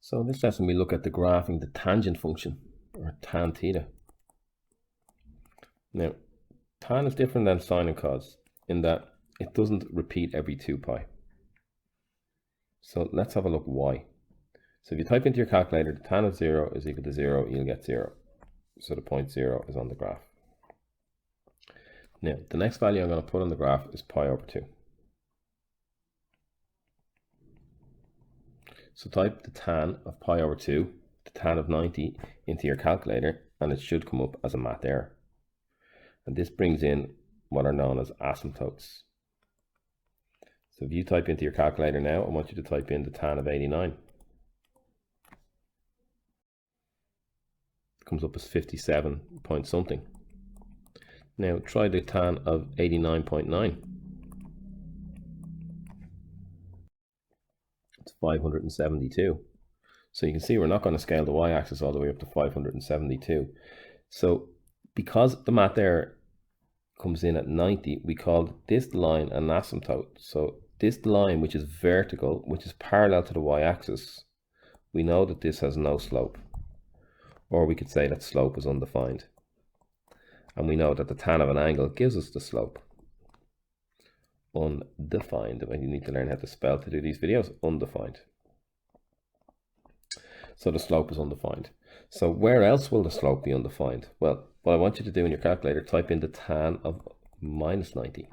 So in this lesson we look at the graphing the tangent function, or tan theta. Now, tan is different than sine and cos in that it doesn't repeat every 2 pi. So let's have a look why. So if you type into your calculator the tan of 0 is equal to 0, you'll get 0. So the point 0 is on the graph. Now, the next value I'm going to put on the graph is pi over 2. So type the tan of pi over 2, the tan of 90 into your calculator, and it should come up as a math error. And this brings in what are known as asymptotes. So if you type into your calculator now, I want you to type in the tan of 89. It comes up as 57 point something. Now try the tan of 89.9. It's 572. So you can see we're not going to scale the y-axis all the way up to 572. So because the math error comes in at 90, we call this line an asymptote. So this line, which is vertical, which is parallel to the y-axis, we know that this has no slope. Or we could say that slope is undefined. And we know that the tan of an angle gives us the slope. Undefined. You need to learn how to spell to do these videos. Undefined. So the slope is undefined. So where else will the slope be undefined? Well, what I want you to do in your calculator, type in the tan of minus 90.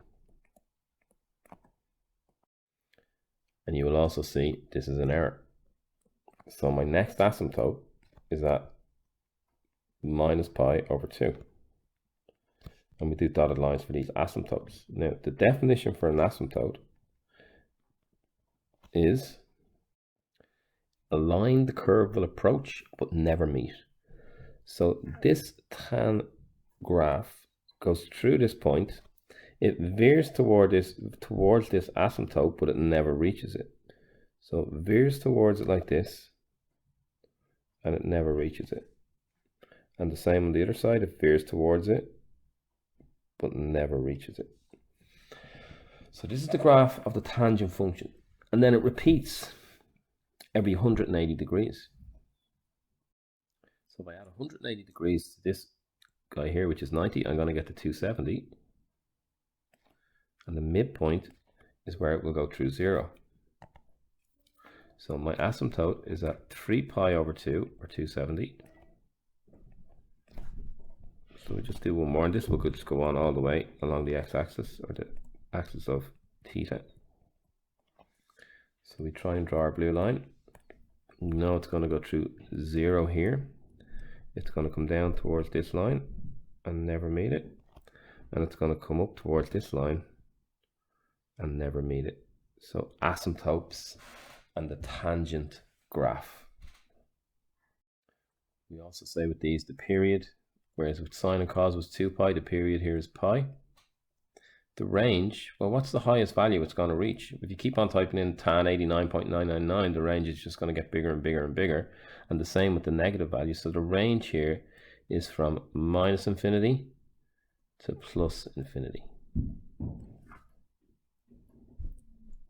And you will also see this is an error. So my next asymptote is at minus pi over 2. And we do dotted lines for these asymptotes. Now, the definition for an asymptote is a line the curve will approach but never meet. So this tan graph goes through this point. It veers towards this asymptote, but it never reaches it. So it veers towards it like this, and it never reaches it. And the same on the other side, it veers towards it, but never reaches it. So this is the graph of the tangent function. And then it repeats every 180 degrees. So if I add 180 degrees to this guy here, which is 90, I'm going to get to 270. And the midpoint is where it will go through 0. So my asymptote is at 3 pi over 2, or 270. So we just do one more, and this will just go on all the way along the x-axis, or the axis of theta. So we try and draw our blue line. We know it's going to go through 0 here. It's going to come down towards this line and never meet it. And it's going to come up towards this line and never meet it. So asymptotes and the tangent graph. We also say with these the period. Whereas with sine and cos was 2 pi, the period here is pi. The range, well, what's the highest value it's going to reach? If you keep on typing in tan 89.999, the range is just going to get bigger and bigger and bigger. And the same with the negative value. So the range here is from minus infinity to plus infinity.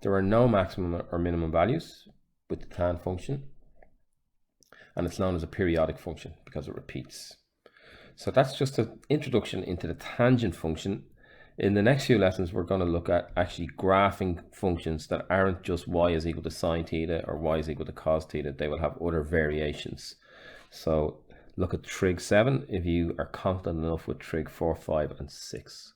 There are no maximum or minimum values with the tan function. And it's known as a periodic function because it repeats. So that's just an introduction into the tangent function. In the next few lessons, we're going to look at actually graphing functions that aren't just y is equal to sine theta or y is equal to cos theta. They will have other variations. So look at trig 7 if you are confident enough with trig 4, 5, and 6.